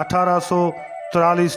1843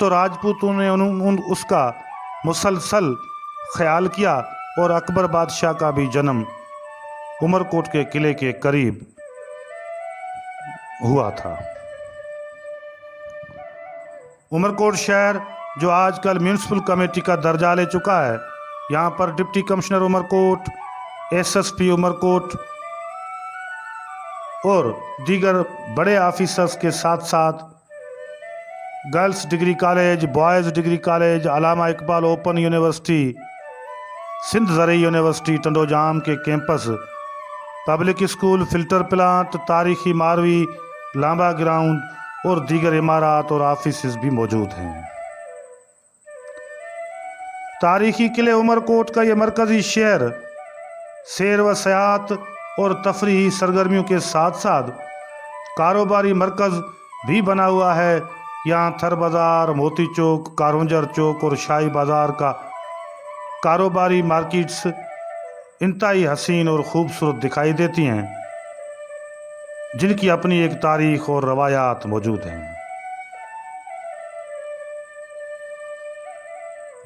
تو راجپوتوں نے اس کا مسلسل خیال کیا اور اکبر بادشاہ کا بھی جنم عمر کوٹ کے قلعے کے قریب ہوا تھا۔ عمر کوٹ شہر جو آج کل میونسپل کمیٹی کا درجہ لے چکا ہے، یہاں پر ڈپٹی کمشنر عمر کوٹ، ایس ایس پی عمر کوٹ اور دیگر بڑے آفیسرز کے ساتھ ساتھ girls degree college, boys degree college, علامہ اقبال اوپن یونیورسٹی، سندھ زرعی یونیورسٹی ٹنڈو جام کے campus, public school, filter plant, تاریخی ماروی، لامبا گراؤنڈ اور دیگر عمارات اور آفیسز بھی موجود ہیں۔ تاریخی قلعے عمر کوٹ کا یہ مرکزی شہر سیر و سیاحت اور تفریحی سرگرمیوں کے ساتھ ساتھ کاروباری مرکز بھی بنا ہوا ہے۔ یہاں تھر بازار، موتی چوک، کارونجر چوک اور شاہی بازار کا کاروباری مارکیٹس انتہائی حسین اور خوبصورت دکھائی دیتی ہیں، جن کی اپنی ایک تاریخ اور روایات موجود ہیں۔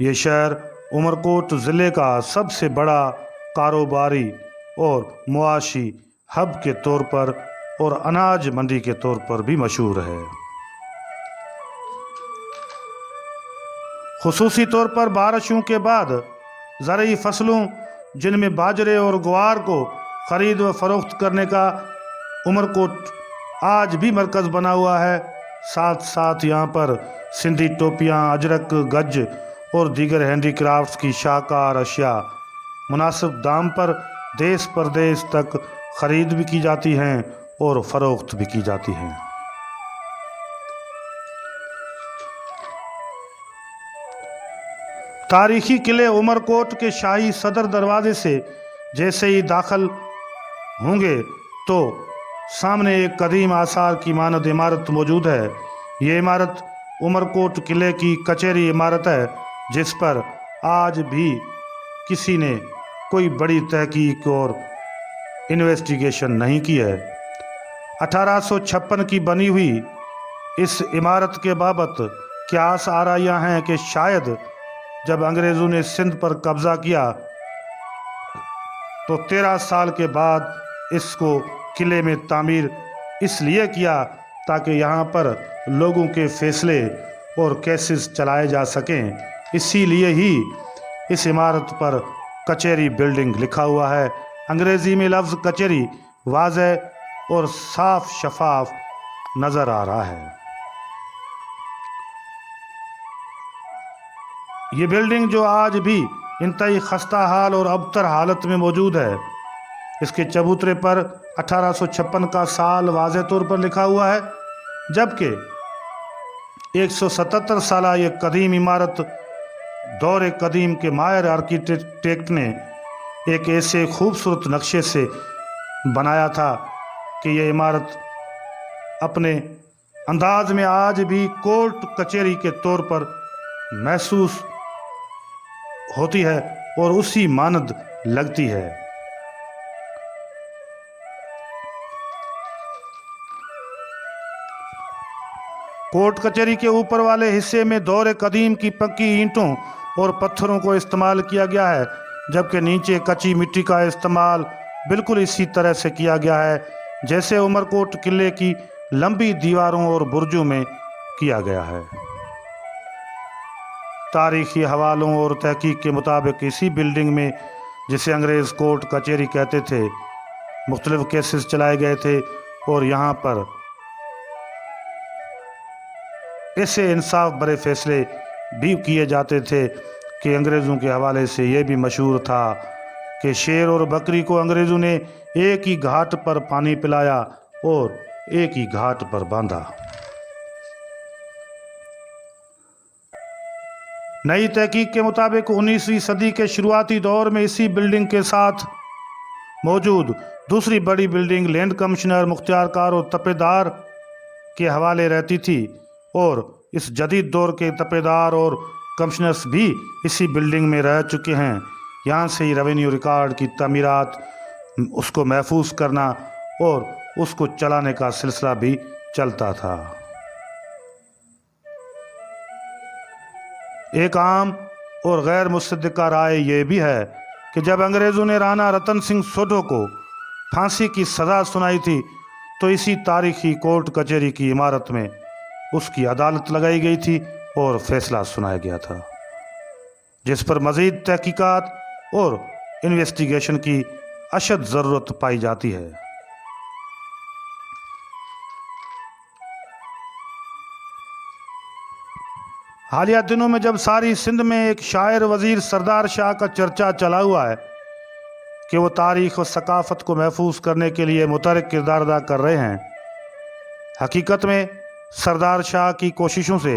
یہ شہر عمر کوٹ ضلع کا سب سے بڑا کاروباری اور معاشی ہب کے طور پر اور اناج منڈی کے طور پر بھی مشہور ہے۔ خصوصی طور پر بارشوں کے بعد زرعی فصلوں جن میں باجرے اور گوار کو خرید و فروخت کرنے کا عمر کوٹ آج بھی مرکز بنا ہوا ہے۔ ساتھ ساتھ یہاں پر سندھی ٹوپیاں، اجرک، گج اور دیگر ہینڈی کرافٹس کی شاہکار اشیاء مناسب دام پر دیس پردیس تک خرید بھی کی جاتی ہیں اور فروخت بھی کی جاتی ہیں۔ تاریخی قلعے عمر کوٹ کے شاہی صدر دروازے سے جیسے ہی داخل ہوں گے تو سامنے ایک قدیم آثار کی مانند عمارت موجود ہے۔ یہ عمارت عمر کوٹ قلعے کی کچہری عمارت ہے، جس پر آج بھی کسی نے کوئی بڑی تحقیق اور انویسٹیگیشن نہیں کی ہے۔ 1856 کی بنی ہوئی اس عمارت کے بابت قیاس آرائیاں ہیں کہ شاید جب انگریزوں نے سندھ پر قبضہ کیا تو 13 سال کے بعد اس کو قلعے میں تعمیر اس لیے کیا تاکہ یہاں پر لوگوں کے فیصلے اور کیسز چلائے جا سکیں۔ اسی لیے ہی اس عمارت پر کچہری بلڈنگ لکھا ہوا ہے۔ انگریزی میں لفظ کچہری واضح اور صاف شفاف نظر آ رہا ہے۔ یہ بلڈنگ جو آج بھی انتہائی خستہ حال اور ابتر حالت میں موجود ہے، اس کے چبوترے پر 1856 کا سال واضح طور پر لکھا ہوا ہے، جبکہ 177 سالہ یہ قدیم عمارت دور قدیم کے ماہر آرکیٹیکٹ نے ایک ایسے خوبصورت نقشے سے بنایا تھا کہ یہ عمارت اپنے انداز میں آج بھی کورٹ کچہری کے طور پر محسوس ہوتی ہے اور اسی مانند لگتی ہے۔ کورٹ کچہری کے اوپر والے حصے میں دور قدیم کی پکی اینٹوں اور پتھروں کو استعمال کیا گیا ہے، جبکہ نیچے کچی مٹی کا استعمال بالکل اسی طرح سے کیا گیا ہے جیسے عمر کوٹ قلعے کی لمبی دیواروں اور برجوں میں کیا گیا ہے۔ تاریخی حوالوں اور تحقیق کے مطابق اسی بلڈنگ میں، جسے انگریز کورٹ کچہری کہتے تھے، مختلف کیسز چلائے گئے تھے اور یہاں پر ایسے انصاف بھرے فیصلے بھی کیے جاتے تھے کہ انگریزوں کے حوالے سے یہ بھی مشہور تھا کہ شیر اور بکری کو انگریزوں نے ایک ہی گھاٹ پر پانی پلایا اور ایک ہی گھاٹ پر باندھا۔ نئی تحقیق کے مطابق 19ویں صدی کے شروعاتی دور میں اسی بلڈنگ کے ساتھ موجود دوسری بڑی بلڈنگ لینڈ کمشنر، مختیار کار اور تپے دار کے حوالے رہتی تھی، اور اس جدید دور کے تپے دار اور کمشنرز بھی اسی بلڈنگ میں رہ چکے ہیں۔ یہاں سے ہی ریونیو ریکارڈ کی تعمیرات، اس کو محفوظ کرنا اور اس کو چلانے کا سلسلہ بھی چلتا تھا۔ ایک عام اور غیر مصدقہ رائے یہ بھی ہے کہ جب انگریزوں نے رانا رتن سنگھ سوڈھو کو پھانسی کی سزا سنائی تھی تو اسی تاریخی کورٹ کچہری کی عمارت میں اس کی عدالت لگائی گئی تھی اور فیصلہ سنایا گیا تھا، جس پر مزید تحقیقات اور انویسٹیگیشن کی اشد ضرورت پائی جاتی ہے۔ حالیہ دنوں میں جب ساری سندھ میں ایک شاعر وزیر سردار شاہ کا چرچا چلا ہوا ہے کہ وہ تاریخ و ثقافت کو محفوظ کرنے کے لیے متحرک کردار ادا کر رہے ہیں، حقیقت میں سردار شاہ کی کوششوں سے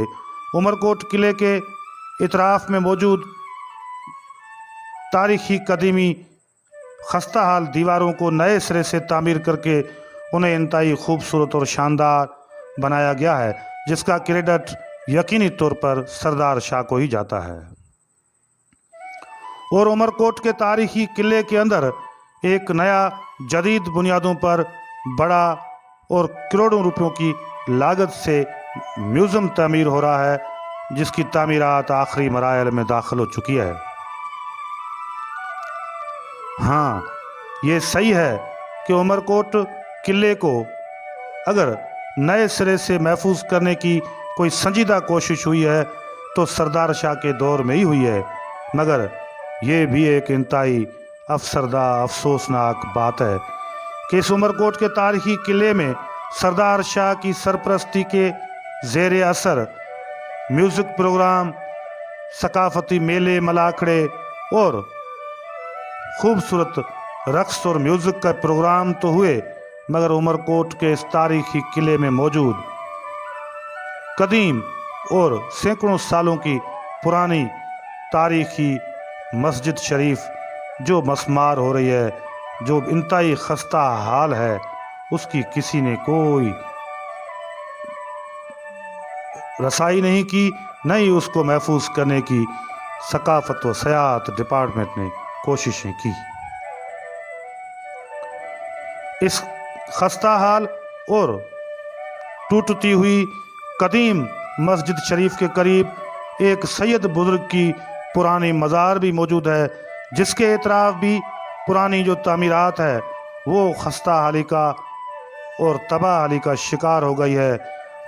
عمر کوٹ قلعے کے اطراف میں موجود تاریخی قدیمی خستہ حال دیواروں کو نئے سرے سے تعمیر کر کے انہیں انتہائی خوبصورت اور شاندار بنایا گیا ہے، جس کا کریڈٹ یقینی طور پر سردار شاہ کو ہی جاتا ہے۔ اور عمر کوٹ کے تاریخی قلعے کے اندر ایک نیا جدید بنیادوں پر بڑا اور کروڑوں روپیوں کی لاگت سے میوزیم تعمیر ہو رہا ہے، جس کی تعمیرات آخری مراحل میں داخل ہو چکی ہے۔ ہاں، یہ صحیح ہے کہ عمر کوٹ قلعے کو اگر نئے سرے سے محفوظ کرنے کی کوئی سنجیدہ کوشش ہوئی ہے تو سردار شاہ کے دور میں ہی ہوئی ہے، مگر یہ بھی ایک انتہائی افسردہ افسوسناک بات ہے کہ اس عمر کوٹ کے تاریخی قلعے میں سردار شاہ کی سرپرستی کے زیر اثر میوزک پروگرام، ثقافتی میلے ملاکھڑے اور خوبصورت رقص اور میوزک کا پروگرام تو ہوئے، مگر عمر کوٹ کے اس تاریخی قلعے میں موجود قدیم اور سینکڑوں سالوں کی پرانی تاریخی مسجد شریف جو مسمار ہو رہی ہے، جو انتہائی خستہ حال ہے، اس کی کسی نے کوئی رسائی نہیں کی، نہ ہی اس کو محفوظ کرنے کی ثقافت و سیاحت ڈپارٹمنٹ نے کوششیں کی۔ اس خستہ حال اور ٹوٹتی ہوئی قدیم مسجد شریف کے قریب ایک سید بزرگ کی پرانی مزار بھی موجود ہے، جس کے اطراف بھی پرانی جو تعمیرات ہے وہ خستہ حالی کا اور تباہ حالی کا شکار ہو گئی ہے۔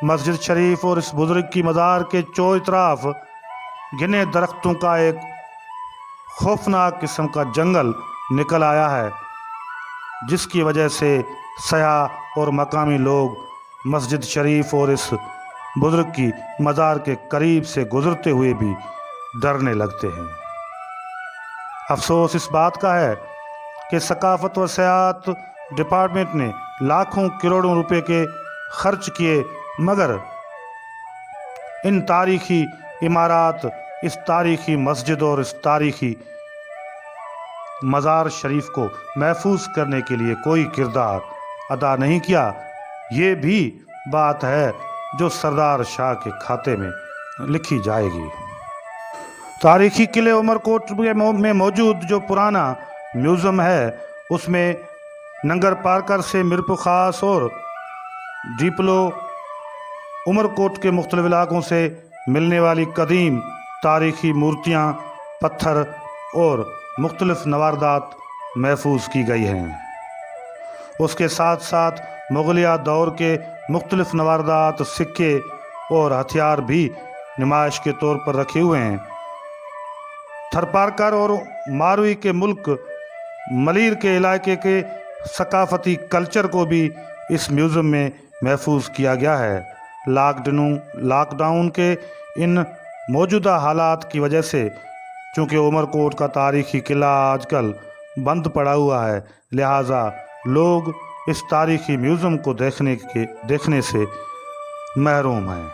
مسجد شریف اور اس بزرگ کی مزار کے چو اطراف گھنے درختوں کا ایک خوفناک قسم کا جنگل نکل آیا ہے، جس کی وجہ سے سیاح اور مقامی لوگ مسجد شریف اور اس بزرگ کی مزار کے قریب سے گزرتے ہوئے بھی ڈرنے لگتے ہیں۔ افسوس اس بات کا ہے کہ ثقافت و سیاحت ڈپارٹمنٹ نے لاکھوں کروڑوں روپے کے خرچ کیے، مگر ان تاریخی عمارات، اس تاریخی مسجد اور اس تاریخی مزار شریف کو محفوظ کرنے کے لیے کوئی کردار ادا نہیں کیا۔ یہ بھی بات ہے جو سردار شاہ کے کھاتے میں لکھی جائے گی۔ تاریخی قلعے عمر کوٹ میں موجود جو پرانا میوزیم ہے، اس میں ننگر پارکر سے میرپور خاص اور ڈیپلو عمر کوٹ کے مختلف علاقوں سے ملنے والی قدیم تاریخی مورتیاں، پتھر اور مختلف نواردات محفوظ کی گئی ہیں۔ اس کے ساتھ ساتھ مغلیہ دور کے مختلف نواردات، سکے اور ہتھیار بھی نمائش کے طور پر رکھے ہوئے ہیں۔ تھرپارکر اور ماروی کے ملک ملیر کے علاقے کے ثقافتی کلچر کو بھی اس میوزیم میں محفوظ کیا گیا ہے۔ لاک ڈاؤن کے ان موجودہ حالات کی وجہ سے چونکہ عمر کوٹ کا تاریخی قلعہ آج کل بند پڑا ہوا ہے، لہٰذا لوگ اس تاریخی میوزیم کو دیکھنے سے محروم ہیں۔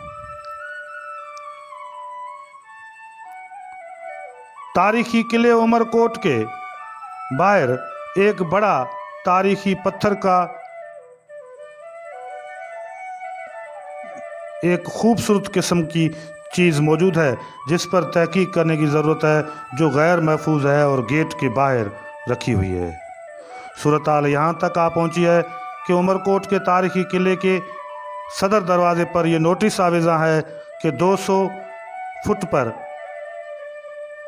تاریخی قلعے عمر کوٹ کے باہر ایک بڑا تاریخی پتھر کا ایک خوبصورت قسم کی چیز موجود ہے، جس پر تحقیق کرنے کی ضرورت ہے، جو غیر محفوظ ہے اور گیٹ کے باہر رکھی ہوئی ہے۔ صورتحال یہاں تک آ پہنچی ہے کہ عمر کوٹ کے تاریخی قلعے کے صدر دروازے پر یہ نوٹس آویزاں ہے کہ 200 فٹ پر